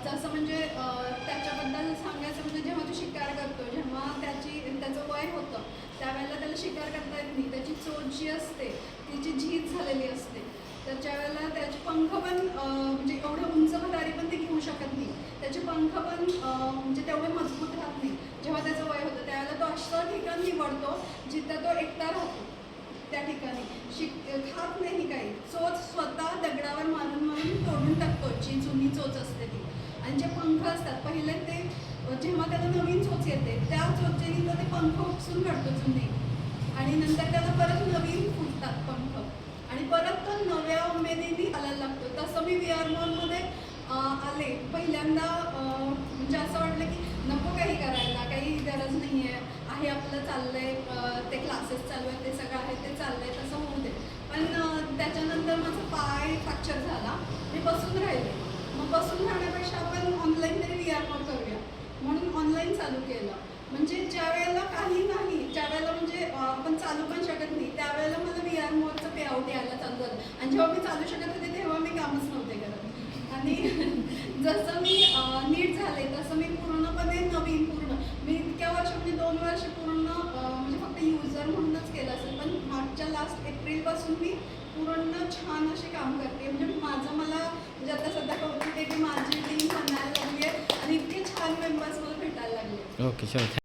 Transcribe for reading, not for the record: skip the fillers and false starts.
जसं म्हणजे त्याच्याबद्दल सांगायचं म्हणजे जेव्हा तो शिकार करतो, जेव्हा त्याचं वय होतं त्यावेळेला त्याला शिकार करता येत नाही. त्याची चोच जी असते तिची झीज झालेली असते. तर ज्यावेळेला त्याचे पंख पण म्हणजे एवढे उंच भरारी पण ते घेऊ शकत नाही. त्याचे पंख पण म्हणजे तेवढे मजबूत राहत नाही. जेव्हा त्याचं वय होतं त्यावेळेला तो असं ठिकाण निवडतो जिथं तो एकटा राहतो. त्या ठिकाणी खात नाही काही. चोच स्वतः दगडावर मारून मारून तोडून टाकतो, जी जुनी चोच असते ती. आणि जे पंख असतात पहिले ते जेव्हा त्याला नवीन चोच येते त्या चोचेने तो ते पंख उपसून काढतो जुने, आणि नंतर त्याला परत नवीन फुटतात पंख आणि परत तो नव्या उमेदीने आलायला लागतो. तसं मी VR मॉलमध्ये आले पहिल्यांदा, म्हणजे असं वाटलं की नको काही करायला, काही गरज नाही आहे आपलं चाललंय, ते क्लासेस चालू आहेत, ते सगळं आहे ते चाललंय तसं होऊ दे. पण त्याच्यानंतर माझा पाय फ्रॅक्चर झाला, मी बसून राहिले. मग बसून राहण्यापेक्षा आपण ऑनलाईन तरी VR मॉल करूया म्हणून ऑनलाईन चालू केलं. म्हणजे ज्या वेळेला काही नाही, ज्या वेळेला म्हणजे आपण चालू पण शकत नाही त्यावेळेला मला VR मॉलचं पे आउट यायला चालू झालं. आणि जेव्हा मी चालू शकत होते तेव्हा मी कामच नव्हते करत. आणि जसं मी नीट झाले तसं मी पूर्णपणे नवीन मी इतक्या वर्ष म्हणजे 2 वर्ष पूर्ण म्हणजे फक्त युजर म्हणूनच केलं असेल. पण मागच्या लास्ट एप्रिलपासून मी पूर्ण छान असे काम करते. म्हणजे माझं मला म्हणजे आता सध्या कौतुक आहे की माझी टीम म्हणायला लागली आहे आणि इतके छान मेंबर्स मला भेटायला लागले. ओके, चलो.